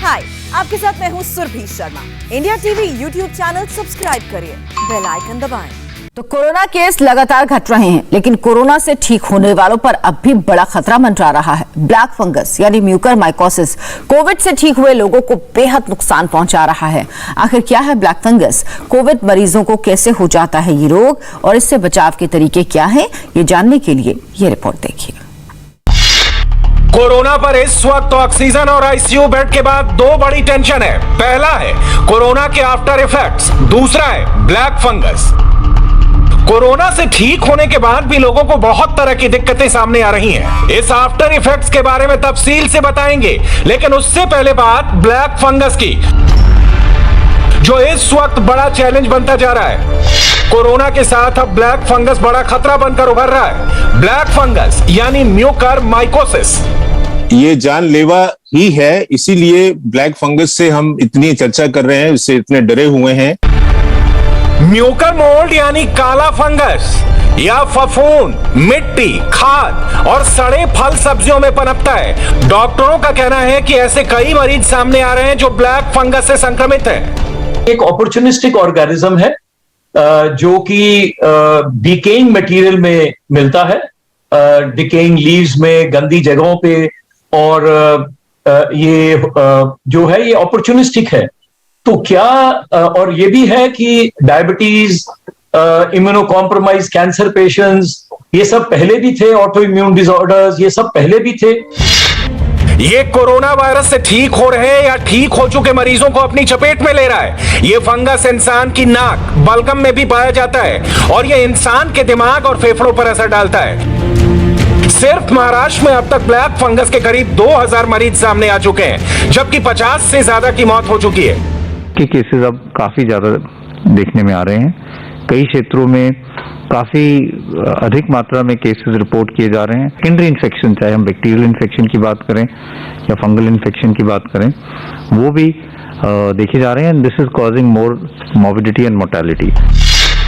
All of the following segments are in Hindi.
हाय, आपके साथ मैं हूँ Surabhi Sharma. India TV YouTube channel subscribe करिए, बेल आइकन दबाएं। तो कोरोना केस लगातार घट रहे हैं, लेकिन कोरोना से ठीक होने वालों पर अब भी बड़ा खतरा मंडरा रहा है। ब्लैक फंगस यानी म्यूकरमाइकोसिस कोविड से ठीक हुए लोगों को बेहद नुकसान पहुंचा रहा है। आखिर क्या है ब्लैक फंगस, कोविड मरीजों को कैसे हो जाता है ये रोग और इससे बचाव के तरीके क्या हैं, ये जानने के लिए ये रिपोर्ट देखिए। कोरोना पर इस वक्त ऑक्सीजन और आईसीयू बेड के बाद दो बड़ी टेंशन है। पहला है कोरोना के आफ्टर इफेक्ट्स, दूसरा है ब्लैक फंगस। कोरोना से ठीक होने के बाद भी लोगों को बहुत तरह की दिक्कतें सामने आ रही हैं। इस आफ्टर इफेक्ट्स के बारे में तफसील से बताएंगे, लेकिन उससे पहले बात ब्लैक फंगस की, जो इस वक्त बड़ा चैलेंज बनता जा रहा है। कोरोना के साथ अब ब्लैक फंगस बड़ा खतरा बनकर उभर रहा है। ब्लैक फंगस यानी म्यूकरमाइकोसिस ये जानलेवा ही है, इसीलिए ब्लैक फंगस से हम इतनी चर्चा कर रहे हैं, इससे इतने डरे हुए हैं। म्यूकर मोल्ड यानी काला फंगस या फफूंद मिट्टी, खाद और सड़े फल सब्जियों में पनपता है। डॉक्टरों का कहना है कि ऐसे कई मरीज सामने आ रहे हैं जो ब्लैक फंगस से संक्रमित हैं। एक अपॉर्चुनिस्टिक ऑर्गेनिज्म है जो कि डिकेइंग मटेरियल में मिलता है, डिकेइंग लीव्स में, गंदी जगहों पे, और ये जो है ये अपॉर्चुनिस्टिक है। तो क्या और ये भी है कि diabetes, immuno compromise cancer patients, ये सब पहले भी थे, ऑटो इम्यून डिसऑर्डर्स, ये सब पहले भी थे। ये कोरोना वायरस से ठीक हो रहे या ठीक हो चुके मरीजों को अपनी चपेट में ले रहा है। ये फंगस इंसान की नाक, बलगम में भी पाया जाता है और ये इंसान के दिमाग और फेफड़ों पर असर डालता है। सिर्फ महाराष्ट्र में अब तक ब्लैक फंगस के करीब 2000 मरीज सामने आ चुके हैं, जबकि 50 से ज्यादा की मौत हो चुकी है। के केसेस अब काफी ज्यादा देखने में आ रहे हैं। कई क्षेत्रों में काफी अधिक मात्रा में केसेस रिपोर्ट किए जा रहे हैं। सेकेंडरी इन्फेक्शन, चाहे हम बैक्टीरियल इन्फेक्शन की बात करें या फंगल इन्फेक्शन की बात करें, वो भी देखे जा रहे हैं। This is causing more morbidity and mortality.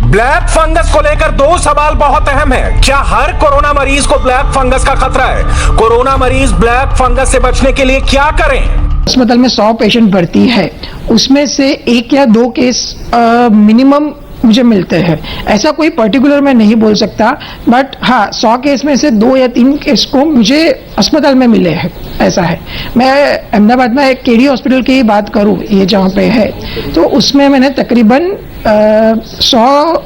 Black fungus को लेकर दो सवाल बहुत अहम है। क्या हर कोरोना मरीज को ब्लैक फंगस का खतरा है? कोरोना मरीज ब्लैक फंगस से बचने के लिए क्या करें? अस्पताल में 100 पेशेंट भर्ती है, उसमें से 1 या 2 केस मिनिमम मुझे मिलते हैं। ऐसा कोई पर्टिकुलर मैं नहीं बोल सकता, बट हाँ 100 केस में से 2 या 3 केस को मुझे अस्पताल में मिले हैं, ऐसा है। मैं अहमदाबाद में एक केडी हॉस्पिटल की बात करूँ, ये जहाँ पे है, तो उसमें मैंने तकरीबन 100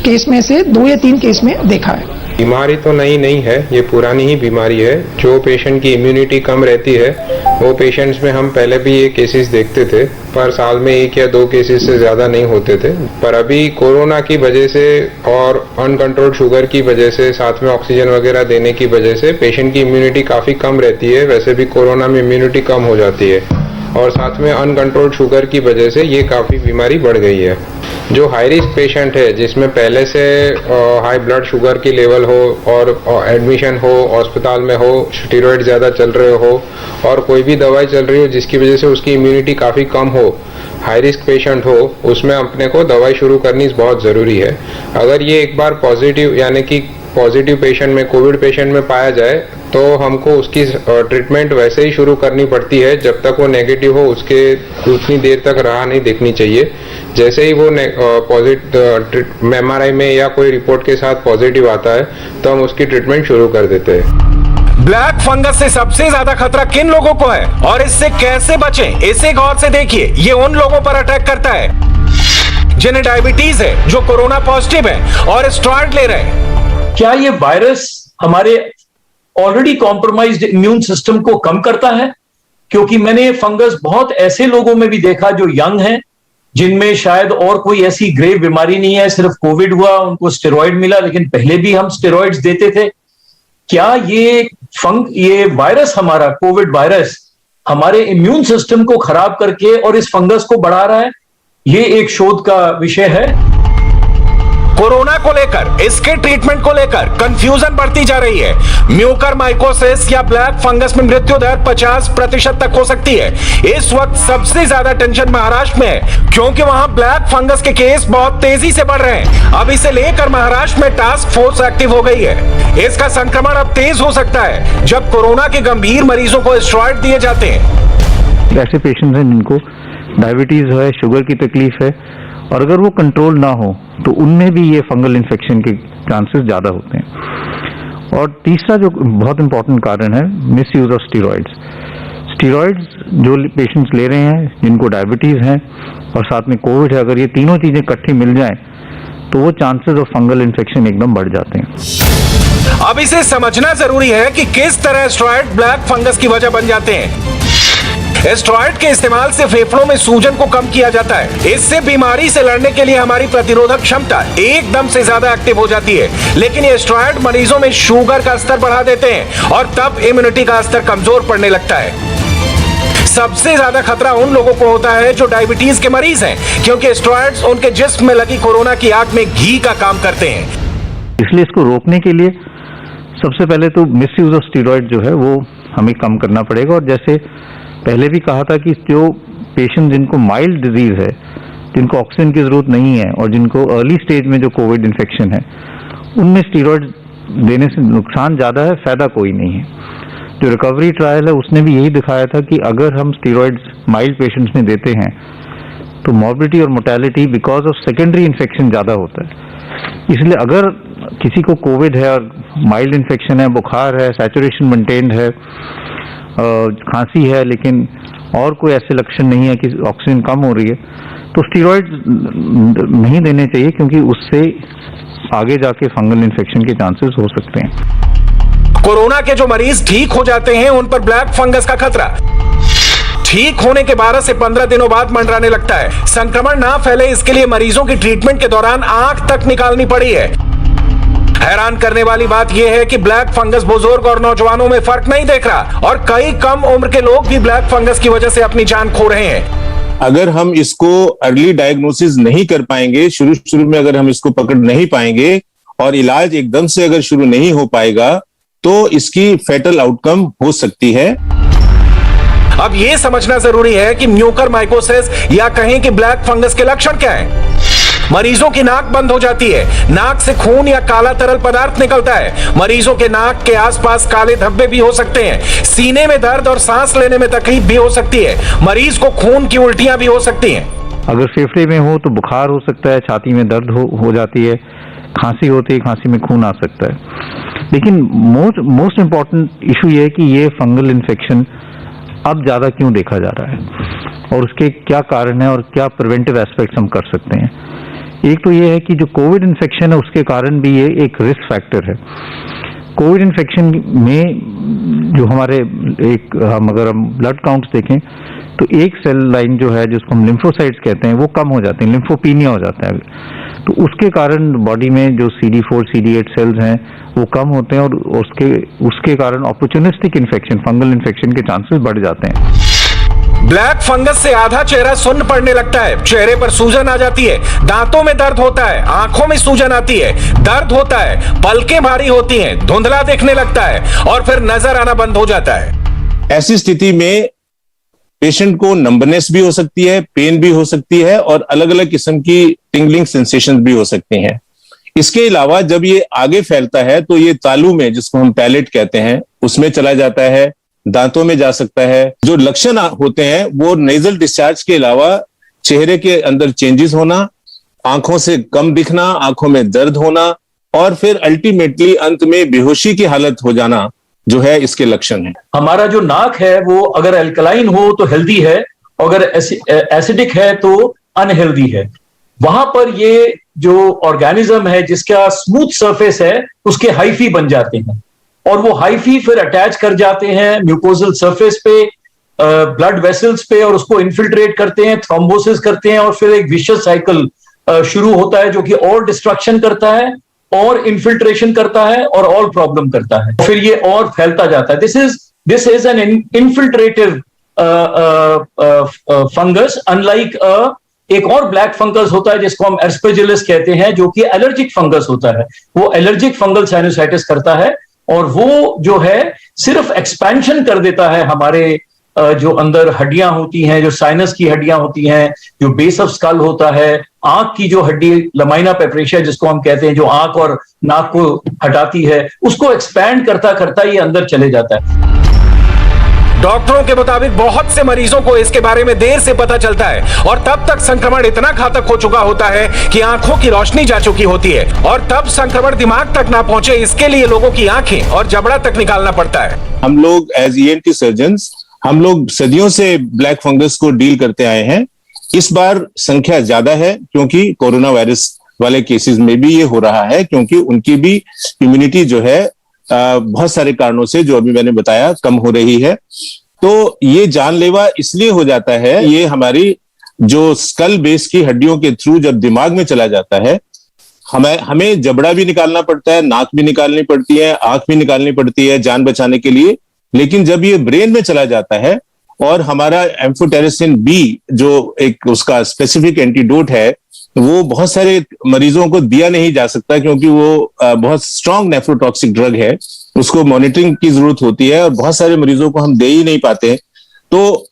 केस में से 2 या 3 केस में देखा है। बीमारी तो नहीं है, ये पुरानी ही बीमारी है। जो पेशेंट की इम्यूनिटी कम रहती है वो पेशेंट्स में हम पहले भी ये केसेस देखते थे, पर साल में 1 या 2 केसेस से ज़्यादा नहीं होते थे। पर अभी कोरोना की वजह से और अनकंट्रोल्ड शुगर की वजह से, साथ में ऑक्सीजन वगैरह देने की वजह से पेशेंट की इम्यूनिटी काफ़ी कम रहती है। वैसे भी कोरोना में इम्यूनिटी कम हो जाती है और साथ में अनकंट्रोल्ड शुगर की वजह से ये काफ़ी बीमारी बढ़ गई है। जो हाई रिस्क पेशेंट है, जिसमें पहले से हाई ब्लड शुगर की लेवल हो और एडमिशन हो, अस्पताल में हो, स्टेरॉइड ज़्यादा चल रहे हो और कोई भी दवाई चल रही हो जिसकी वजह से उसकी इम्यूनिटी काफ़ी कम हो, हाई रिस्क पेशेंट हो, उसमें अपने को दवाई शुरू करनी बहुत ज़रूरी है। अगर ये एक बार पॉजिटिव यानी कि पॉजिटिव पेशेंट में, कोविड पेशेंट में पाया जाए तो हमको उसकी ट्रीटमेंट वैसे ही शुरू करनी पड़ती है। जब तक वो नेगेटिव हो उसके उतनी देर तक राह नहीं देखनी चाहिए। जैसे ही वो पॉजिटिव MRI में या कोई रिपोर्ट के साथ पॉजिटिव आता है तो हम उसकी ट्रीटमेंट शुरू कर देते हैं। ब्लैक फंगस से सबसे ज्यादा खतरा किन लोगों को है और इससे कैसे बचें, इसे गौर से देखिए। ये उन लोगों पर अटैक करता है जिन्हें डायबिटीज है, जो कोरोना पॉजिटिव है और स्टेरॉइड ले रहे हैं। क्या ये वायरस हमारे ऑलरेडी कॉम्प्रोमाइज्ड इम्यून सिस्टम को कम करता है? क्योंकि मैंने फंगस बहुत ऐसे लोगों में भी देखा जो यंग हैं, जिनमें शायद और कोई ऐसी ग्रेव बीमारी नहीं है, सिर्फ कोविड हुआ, उनको स्टेरॉइड मिला, लेकिन पहले भी हम स्टेरॉइड्स देते थे। क्या ये वायरस, हमारा कोविड वायरस, हमारे इम्यून सिस्टम को खराब करके और इस फंगस को बढ़ा रहा है? ये एक शोध का विषय है। कोरोना को लेकर, इसके ट्रीटमेंट को लेकर कंफ्यूजन बढ़ती जा रही है। म्यूकरमाइकोसिस या ब्लैक फंगस में मृत्यु दर 50% तक हो सकती है। इस वक्त सबसे ज्यादा टेंशन महाराष्ट्र में है, क्योंकि वहां ब्लैक फंगस के केस बहुत तेजी से बढ़ रहे हैं। अब इसे लेकर महाराष्ट्र में टास्क फोर्स एक्टिव हो गई है। इसका संक्रमण अब तेज हो सकता है जब कोरोना के गंभीर मरीजों को स्टेरॉइड दिए जाते हैं। ऐसे पेशेंट्स हैं जिनको डायबिटीज है, शुगर की तकलीफ है, और अगर वो कंट्रोल ना हो तो उनमें भी ये फंगल इन्फेक्शन के चांसेस ज़्यादा होते हैं। और तीसरा जो बहुत इंपॉर्टेंट कारण है, miss use of steroids. Steroids जो पेशेंट्स ले रहे हैं, जिनको डायबिटीज है और साथ में कोविड है, अगर ये तीनों चीजें इकट्ठी मिल जाएं तो वो चांसेस ऑफ फंगल इन्फेक्शन एकदम बढ़ जाते हैं। अब इसे समझना जरूरी है कि किस तरह स्टेरॉइड ब्लैक फंगस की वजह बन जाते हैं। स्टेरॉइड के इस्तेमाल से फेफड़ों में सूजन को कम किया जाता है। इससे बीमारी से लड़ने के लिए हमारी प्रतिरोधक क्षमता एकदम से ज्यादा एक्टिव हो जाती है। लेकिन ये स्टेरॉइड मरीजों में शुगर का स्तर बढ़ा देते हैं और तब इम्यूनिटी का स्तर कमजोर पड़ने लगता है। सबसे ज्यादा खतरा उन लोगों को होता है जो डायबिटीज के मरीज हैं, क्योंकि स्टेरॉइड्स उनके जिस्म में लगी कोरोना की आग में घी का काम करते हैं। इसलिए इसको रोकने के लिए सबसे पहले तो मिस यूज ऑफ स्टीरॉइड जो है वो हमें कम करना पड़ेगा। और जैसे पहले भी कहा था कि जो पेशेंट जिनको माइल्ड डिजीज है, जिनको ऑक्सीजन की जरूरत नहीं है और जिनको अर्ली स्टेज में जो कोविड इन्फेक्शन है, उनमें स्टीरॉइड देने से नुकसान ज्यादा है, फायदा कोई नहीं है। जो रिकवरी ट्रायल है उसने भी यही दिखाया था कि अगर हम स्टीरॉइड्स माइल्ड पेशेंट्स में देते हैं तो मॉर्बिडिटी और mortality because of secondary infection ज्यादा होता है। इसलिए अगर किसी को कोविड है और माइल्ड इन्फेक्शन है, बुखार है, सैचुरेशन मेंटेन्ड है, खांसी है, लेकिन और कोई ऐसे लक्षण नहीं है कि ऑक्सीजन कम हो रही है, तो स्टीरॉइड नहीं देने चाहिए, क्योंकि उससे आगे जाके फंगल इन्फेक्शन के चांसेस हो सकते हैं। कोरोना के जो मरीज ठीक हो जाते हैं उन पर ब्लैक फंगस का खतरा ठीक होने के 12 से 15 दिनों बाद मंडराने लगता है। संक्रमण ना फैले इसके लिए मरीजों की ट्रीटमेंट के दौरान आंख तक निकालनी पड़ी है। हैरान करने वाली बात यह है कि ब्लैक फंगस बुजुर्ग और नौजवानों में फर्क नहीं देख रहा और कई कम उम्र के लोग भी ब्लैक फंगस की वजह से अपनी जान खो रहे हैं। अगर हम इसको अर्ली डायग्नोसिस नहीं कर पाएंगे, शुरू में अगर हम इसको पकड़ नहीं पाएंगे और इलाज एकदम से अगर शुरू नहीं हो पाएगा तो इसकी फैटल आउटकम हो सकती है। अब यह समझना जरूरी है कि म्यूकरमाइकोसिस या कहें कि ब्लैक फंगस के लक्षण क्या हैं। मरीजों की नाक बंद हो जाती है, नाक से खून या काला तरल पदार्थ निकलता है, मरीजों के नाक के आसपास काले धब्बे भी हो सकते हैं, सीने में दर्द और सांस लेने में तकलीफ भी हो सकती है, मरीज को खून की उल्टियां भी हो सकती हैं। अगर फेफड़े में हो तो बुखार हो सकता है, छाती में दर्द हो जाती है, खांसी होती है, खांसी में खून आ सकता है। लेकिन मोस्ट इंपॉर्टेंट इशू ये है कि ये फंगल इन्फेक्शन अब ज्यादा क्यों देखा जा रहा है और उसके क्या कारण है और क्या प्रिवेंटिव एस्पेक्ट्स हम कर सकते हैं। एक तो ये है कि जो कोविड इन्फेक्शन है उसके कारण भी ये एक रिस्क फैक्टर है। कोविड इन्फेक्शन में जो हमारे हम अगर हम ब्लड काउंट्स देखें तो एक सेल लाइन जो है जिसको हम लिम्फोसाइट्स कहते हैं वो कम हो जाते हैं, लिम्फोपीनिया हो जाता है। तो उसके कारण बॉडी में जो CD4 CD8 सेल्स हैं वो कम होते हैं और उसके कारण अपॉर्चुनिस्टिक इन्फेक्शन, फंगल इन्फेक्शन के चांसेस बढ़ जाते हैं। ब्लैक फंगस से आधा चेहरा सुन्न पड़ने लगता है, चेहरे पर सूजन आ जाती है, दांतों में दर्द होता है, आंखों में सूजन आती है, दर्द होता है, पलकें भारी होती हैं, धुंधला देखने लगता है और फिर नजर आना बंद हो जाता है। ऐसी स्थिति में पेशेंट को नंबनेस भी हो सकती है, पेन भी हो सकती है और अलग अलग किस्म की टिंगलिंग सेंसेशन भी हो सकती हैं। इसके अलावा जब ये आगे फैलता है तो ये तालू में, जिसको हम पैलेट कहते हैं, उसमें चला जाता है, दांतों में जा सकता है। जो लक्षण होते हैं वो नेजल डिस्चार्ज के अलावा चेहरे के अंदर चेंजेस होना, आंखों से कम दिखना, आंखों में दर्द होना और फिर अल्टीमेटली अंत में बेहोशी की हालत हो जाना जो है इसके लक्षण है। हमारा जो नाक है वो अगर अल्कलाइन हो तो हेल्दी है, अगर एसिडिक है तो अनहेल्दी है। वहां पर ये जो ऑर्गेनिज्म है जिसका स्मूथ सरफेस है उसके हाइफी बन जाते हैं और वो हाइफी फिर अटैच कर जाते हैं म्यूकोजल सरफेस पे, ब्लड वेसल्स पे और उसको इन्फिल्ट्रेट करते हैं, थ्रोम्बोसिस करते हैं और फिर एक विशियस साइकिल शुरू होता है जो कि और डिस्ट्रक्शन करता है और इन्फिल्ट्रेशन करता है और और प्रॉब्लम करता है, फिर ये और फैलता जाता है। This is an infiltrative fungus, unlike एक और ब्लैक फंगस होता है जिसको हम एस्परजिलस कहते हैं जो कि एलर्जिक फंगस होता है। वो एलर्जिक फंगल साइनोसाइटिस करता है और वो जो है सिर्फ एक्सपेंशन कर देता है हमारे जो अंदर हड्डियां होती हैं, जो साइनस की हड्डियां होती हैं, जो बेस ऑफ स्कल होता है, आंख की जो हड्डी लमाइना पेप्रेशिया जिसको हम कहते हैं, जो आंख और नाक को हटाती है, उसको एक्सपैंड करता करता ये अंदर चले जाता है। डॉक्टरों के मुताबिक बहुत से मरीजों को इसके बारे में देर से पता चलता है और तब तक संक्रमण इतना घातक हो चुका होता है कि आंखों की रोशनी जा चुकी होती है और तब संक्रमण दिमाग तक ना पहुंचे इसके लिए लोगों की आंखें और जबड़ा तक निकालना पड़ता है। हम लोग एज ENT सर्जन्स हम लोग सदियों से ब्लैक फंगस को डील करते आए हैं। इस बार संख्या ज्यादा है क्योंकि कोरोना वायरस वाले केसेस में भी ये हो रहा है, क्योंकि उनकी भी इम्यूनिटी जो है बहुत सारे कारणों से, जो अभी मैंने बताया, कम हो रही है। तो ये जानलेवा इसलिए हो जाता है, ये हमारी जो स्कल बेस की हड्डियों के थ्रू जब दिमाग में चला जाता है, हमें जबड़ा भी निकालना पड़ता है, नाक भी निकालनी पड़ती है, आंख भी निकालनी पड़ती है जान बचाने के लिए। लेकिन जब ये ब्रेन में चला जाता है और हमारा एम्फोटेरिसिन बी जो एक उसका स्पेसिफिक एंटीडोट है, वो बहुत सारे मरीजों को दिया नहीं जा सकता क्योंकि वो बहुत स्ट्रॉन्ग नेफ्रोटॉक्सिक ड्रग है, उसको मॉनिटरिंग की जरूरत होती है और बहुत सारे मरीजों को हम दे ही नहीं पाते। तो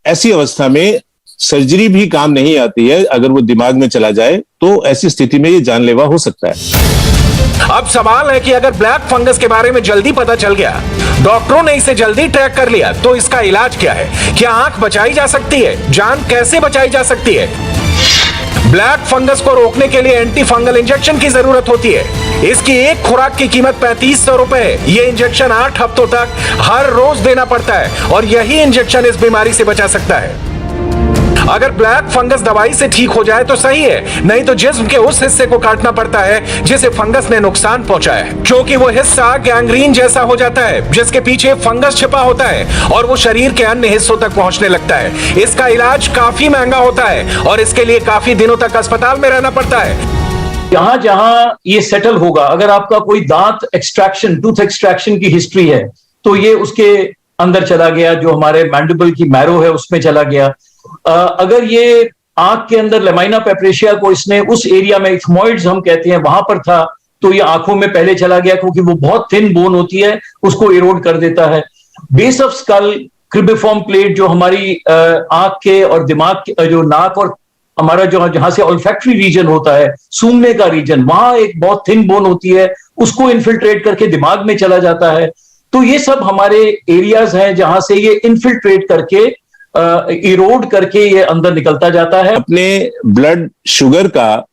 ऐसी अवस्था में सर्जरी भी काम नहीं आती है। अगर वो दिमाग में चला जाए तो ऐसी स्थिति में ये जानलेवा हो सकता है। अब सवाल है कि अगर ब्लैक फंगस के बारे में जल्दी पता चल गया, डॉक्टरों ने इसे जल्दी ट्रैक कर लिया, तो इसका इलाज क्या है? क्या आंख बचाई जा सकती है? जान कैसे बचाई जा सकती है? ब्लैक फंगस को रोकने के लिए एंटी फंगल इंजेक्शन की जरूरत होती है। इसकी एक खुराक की कीमत 3500 रुपए है। ये इंजेक्शन 8 हफ्तों तक हर रोज देना पड़ता है और यही इंजेक्शन इस बीमारी से बचा सकता है। अगर ब्लैक फंगस दवाई से ठीक हो जाए तो सही है, नहीं तो जिस्म के उस हिस्से को काटना पड़ता है जिसे फंगस ने नुकसान पहुंचाया है, क्योंकि वो हिस्सा गैंग्रीन जैसा हो जाता है जिसके पीछे फंगस छिपा होता है और वो शरीर के अन्य हिस्सों तक पहुंचने लगता है। इसका इलाज काफी महंगा होता है और इसके लिए काफी दिनों तक अस्पताल में रहना पड़ता है। जहां जहां ये सेटल होगा, अगर आपका कोई दांत एक्सट्रैक्शन, टूथ एक्सट्रैक्शन की हिस्ट्री है, तो ये उसके अंदर चला गया, जो हमारे मैंडिबल की मैरो है उसमें चला गया। अगर ये आंख के अंदर लेमाइना पेप्रेशिया को इसने उस एरिया में, इथमॉइड्स हम कहते हैं, वहां पर था, तो ये आंखों में पहले चला गया क्योंकि वो बहुत थिन बोन होती है, उसको इरोड कर देता है। बेस ऑफ स्कल क्रिबिफॉर्म प्लेट जो हमारी आंख के और दिमाग के, जो नाक और हमारा जो जहां से ऑल्फैक्टरी रीजन होता है, सूंघने का रीजन, वहां एक बहुत थिन बोन होती है, उसको इन्फिल्ट्रेट करके दिमाग में चला जाता है। तो ये सब हमारे एरियाज हैं जहां से ये इन्फिल्ट्रेट करके इरोड करके ये अंदर निकलता जाता है। अपने ब्लड शुगर का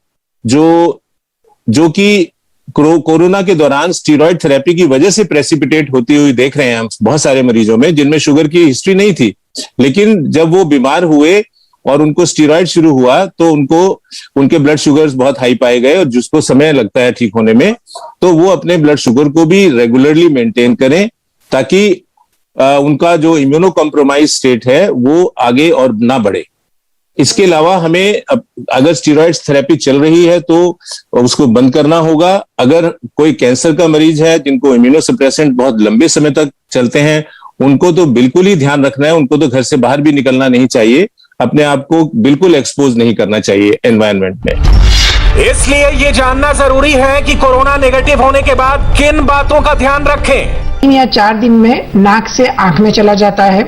जो कि कोरोना के दौरान स्टीरॉयड थेरेपी की वजह से प्रेसिपिटेट होती हुई देख रहे हैं हम बहुत सारे मरीजों में जिनमें शुगर की हिस्ट्री नहीं थी, लेकिन जब वो बीमार हुए और उनको स्टीरॉयड शुरू हुआ तो उनके ब्लड शुगर्स बहुत हाई पाए गए और जिसको समय लगता है ठीक होने में, तो वो अपने ब्लड शुगर को भी रेगुलरली मेंटेन करें ताकि उनका जो इम्यूनो कॉम्प्रोमाइज स्टेट है वो आगे और ना बढ़े। इसके अलावा हमें अगर स्टीरॉयड्स थेरेपी चल रही है तो उसको बंद करना होगा। अगर कोई कैंसर का मरीज है जिनको इम्यूनो सप्रेसेंट बहुत लंबे समय तक चलते हैं, उनको तो बिल्कुल ही ध्यान रखना है, उनको तो घर से बाहर भी निकलना नहीं चाहिए, अपने आप को बिल्कुल एक्सपोज नहीं करना चाहिए एनवायरनमेंट में। इसलिए ये जानना जरूरी है कि कोरोना नेगेटिव होने के बाद किन बातों का ध्यान रखें। 3 या 4 दिन में नाक से आंख में चला जाता है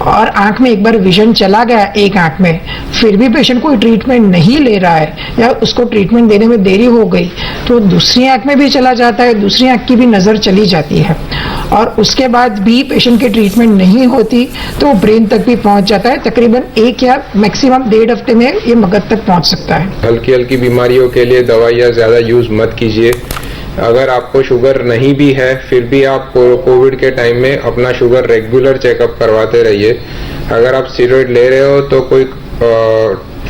और आंख में एक बार विजन चला गया एक आंख में, फिर भी पेशेंट कोई ट्रीटमेंट नहीं ले रहा है या उसको ट्रीटमेंट देने में देरी हो गई तो दूसरी आंख में भी चला जाता है, दूसरी आंख की भी नजर चली जाती है और उसके बाद भी पेशेंट की ट्रीटमेंट नहीं होती तो ब्रेन तक भी पहुंच जाता है। तकरीबन 1 या मैक्सिमम 1.5 हफ्ते में ये मगज तक पहुंच सकता है। हल्की हल्की बीमारियों के लिए दवाइयाँ ज्यादा यूज मत कीजिए। अगर आपको शुगर नहीं भी है फिर भी आप कोविड के टाइम में अपना शुगर रेगुलर चेकअप करवाते रहिए। अगर आप स्टेरॉइड ले रहे हो तो कोई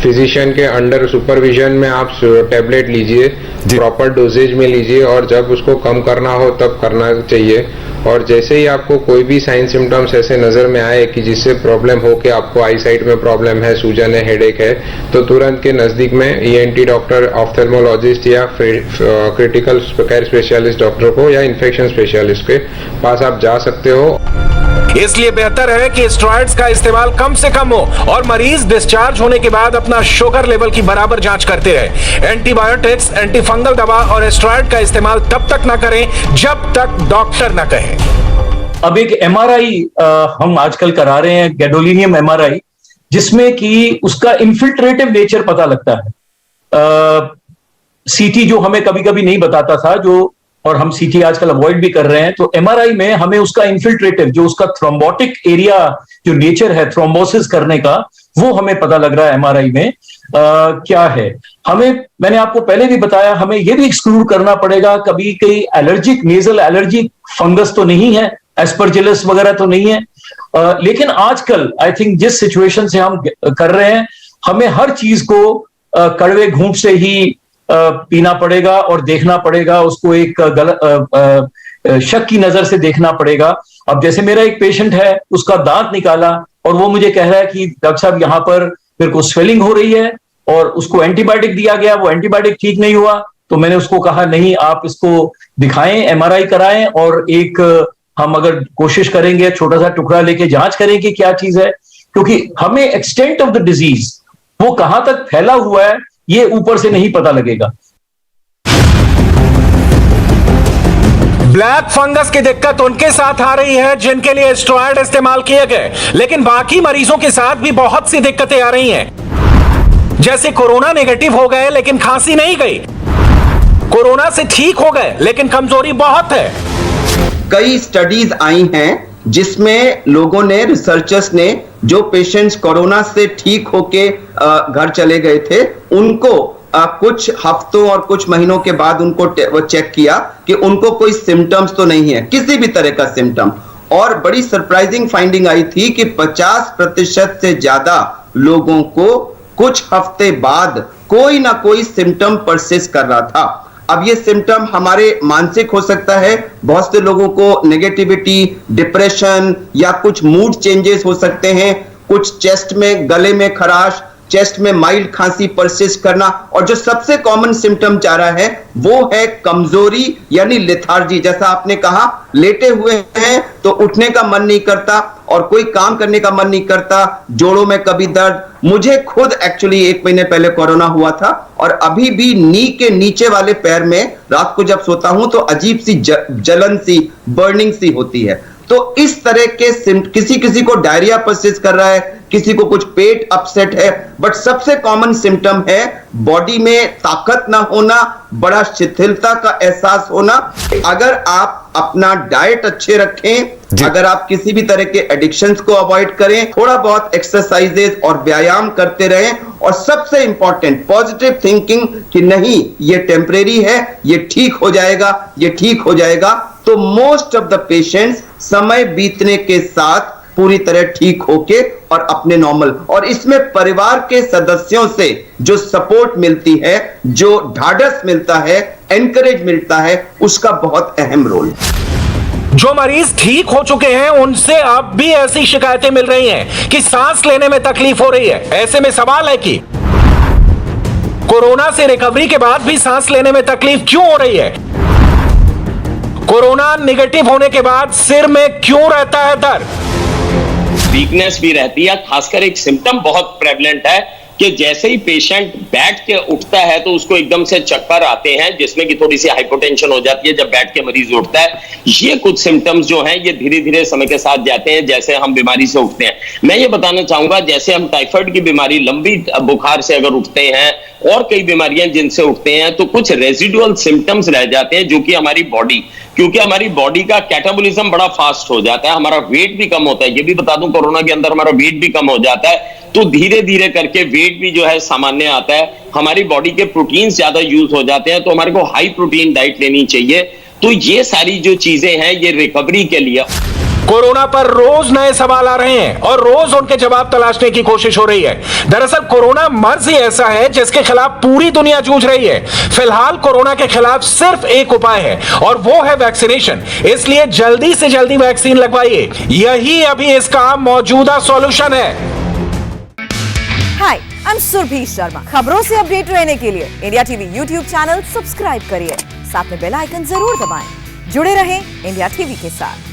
फिजिशियन के अंडर सुपरविजन में आप टैबलेट लीजिए, प्रॉपर डोजेज में लीजिए और जब उसको कम करना हो तब करना चाहिए। और जैसे ही आपको कोई भी साइन सिम्टम्स ऐसे नजर में आए कि जिससे प्रॉब्लम हो कि आपको आई साइट में प्रॉब्लम है, सूजन है, हेडेक है, तो तुरंत के नजदीक में ENT डॉक्टर, ऑफ्थेल्मोलॉजिस्ट या क्रिटिकल केयर स्पेशलिस्ट डॉक्टर को या इन्फेक्शन स्पेशलिस्ट के पास आप जा सकते हो। इसलिए बेहतर है कि स्टेरॉइड्स का इस्तेमाल कम से कम हो और मरीज डिस्चार्ज होने के बाद अपना शुगर लेवल की बराबर जांच करते रहे। एंटीबायोटिक्स, एंटीफंगल दवा और स्टेरॉइड का इस्तेमाल तब तक ना करें जब तक डॉक्टर ना कहे। अब एक MRI हम आजकल करा रहे हैं, गैडोलिनियम MRI, जिसमें कि उसका इन्फिल्ट्रेटिव नेचर पता लगता है। CT जो हमें कभी कभी नहीं बताता था, जो और हम सीटी आजकल अवॉइड भी कर रहे हैं, तो एमआरआई में हमें उसका इन्फिल्ट्रेटिव, जो उसका थ्रोम्बोटिक एरिया जो नेचर है थ्रोम्बोसिस करने का, वो हमें पता लग रहा है एमआरआई में क्या है। मैंने आपको पहले भी बताया, हमें यह भी एक्सक्लूड करना पड़ेगा कभी कहीं एलर्जिक, नेजल एलर्जिक फंगस तो नहीं है, एस्परजिलस वगैरह तो नहीं है। लेकिन आजकल आई थिंक जिस सिचुएशन से हम कर रहे हैं, हमें हर चीज को कड़वे घूंट से ही पीना पड़ेगा और देखना पड़ेगा, उसको एक शक की नजर से देखना पड़ेगा। अब जैसे मेरा एक पेशेंट है, उसका दांत निकाला और वो मुझे कह रहा है कि डॉक्टर साहब यहाँ पर मेरे को स्वेलिंग हो रही है, और उसको एंटीबायोटिक दिया गया, वो एंटीबायोटिक ठीक नहीं हुआ, तो मैंने उसको कहा नहीं, आप इसको दिखाएं, एमआरआई कराएं, और एक हम अगर कोशिश करेंगे छोटा सा टुकड़ा लेके जांच करें कि क्या चीज है, क्योंकि हमें एक्सटेंट ऑफ द डिजीज, वो कहां तक फैला हुआ है, ये ऊपर से नहीं पता लगेगा। ब्लैक फंगस की दिक्कत उनके साथ आ रही है जिनके लिए स्टेरॉयड इस्तेमाल किए गए, लेकिन बाकी मरीजों के साथ भी बहुत सी दिक्कतें आ रही हैं। जैसे कोरोना नेगेटिव हो गए लेकिन खांसी नहीं गई, कोरोना से ठीक हो गए लेकिन कमजोरी बहुत है। कई स्टडीज आई हैं जिसमें लोगों ने, रिसर्चर्स ने, जो पेशेंट्स कोरोना से ठीक होके घर चले गए थे, उनको कुछ हफ्तों और कुछ महीनों के बाद उनको वो चेक किया कि उनको कोई सिम्टम्स तो नहीं है, किसी भी तरह का सिम्टम, और बड़ी सरप्राइजिंग फाइंडिंग आई थी कि 50% से ज्यादा लोगों को कुछ हफ्ते बाद कोई ना कोई सिम्टम परसिस्ट कर रहा था। अब ये सिम्टम हमारे मानसिक हो सकता है, बहुत से लोगों को नेगेटिविटी, डिप्रेशन या कुछ मूड चेंजेस हो सकते हैं, कुछ चेस्ट में, गले में खराश, चेस्ट में माइल्ड खांसी परसिस्ट करना, और जो सबसे कॉमन सिम्टम जा रहा है वो है कमजोरी यानी लेथार्जी। जैसा आपने कहा, लेटे हुए हैं तो उठने का मन नहीं करता और कोई काम करने का मन नहीं करता, जोड़ों में कभी दर्द। मुझे खुद एक्चुअली 1 महीने पहले कोरोना हुआ था, और अभी भी नी के नीचे वाले पैर में रात को जब सोता हूं तो अजीब सी जलन सी, बर्निंग सी होती है। तो इस तरह के किसी को डायरिया परसिस्ट कर रहा है, किसी को कुछ पेट अपसेट है, बट सबसे कॉमन सिम्टम है बॉडी में ताकत ना होना, बड़ा शिथिलता का एहसास होना। अगर आप अपना डाइट अच्छे रखें, अगर आप किसी भी तरह के एडिक्शंस को अवॉइड करें, थोड़ा बहुत एक्सरसाइजेस और व्यायाम करते रहें, और सबसे इंपॉर्टेंट पॉजिटिव थिंकिंग कि नहीं ये टेम्परेरी है, ये ठीक हो जाएगा, ये ठीक हो जाएगा, तो मोस्ट ऑफ द पेशेंट्स समय बीतने के साथ पूरी तरह ठीक होके और अपने नॉर्मल, और इसमें परिवार के सदस्यों से जो सपोर्ट मिलती है, जो ढाढ़स मिलता है, एनकरेज मिलता है, उसका बहुत अहम रोल है। जो मरीज ठीक हो चुके हैं उनसे अब भी ऐसी शिकायतें मिल रही हैं कि सांस लेने में तकलीफ हो रही है। ऐसे में सवाल है कि कोरोना से रिकवरी के बाद भी सांस लेने में तकलीफ क्यों हो रही है? कोरोना नेगेटिव होने के बाद सिर में क्यों रहता है दर्द? वीकनेस भी रहती है, खासकर एक सिम्टम बहुत प्रेवलेंट है कि जैसे ही पेशेंट बैठ के उठता है तो उसको एकदम से चक्कर आते हैं, जिसमें कि थोड़ी सी हाइपोटेंशन हो जाती है जब बैठ के मरीज उठता है। ये कुछ सिम्टम्स जो हैं ये धीरे धीरे समय के साथ जाते हैं जैसे हम बीमारी से उठते हैं। मैं ये बताना चाहूंगा, जैसे हम टाइफाइड की बीमारी, लंबी बुखार से अगर उठते हैं और कई बीमारियां जिनसे उठते हैं, तो कुछ रेजिडुअल सिम्टम्स रह जाते हैं जो कि हमारी बॉडी, क्योंकि हमारी बॉडी का कैटाबॉलिज्म बड़ा फास्ट हो जाता है, हमारा वेट भी कम होता है। ये भी बता दूं, कोरोना के अंदर हमारा वेट भी कम हो जाता है, तो धीरे धीरे करके वेट भी जो है सामान्य आता है। हमारी बॉडी के प्रोटीन ज्यादा यूज हो जाते हैं, तो हमारे को हाई प्रोटीन डाइट लेनी चाहिए। तो ये सारी जो चीजें हैं ये रिकवरी के लिए। कोरोना पर रोज नए सवाल आ रहे हैं और रोज उनके जवाब तलाशने की कोशिश हो रही है। दरअसल कोरोना मर्ज ही ऐसा है जिसके खिलाफ पूरी दुनिया जूझ रही है। फिलहाल कोरोना के खिलाफ सिर्फ एक उपाय है और वो है वैक्सीनेशन। इसलिए जल्दी से जल्दी वैक्सीन लगवाइए, यही अभी इसका मौजूदा सॉल्यूशन है। हाय, आई एम सुरभि शर्मा। खबरों से अपडेट रहने के लिए India TV YouTube channel subscribe करिए, साथ में बेल आइकन जरूर दबाएं। जुड़े रहें इंडिया टीवी के साथ।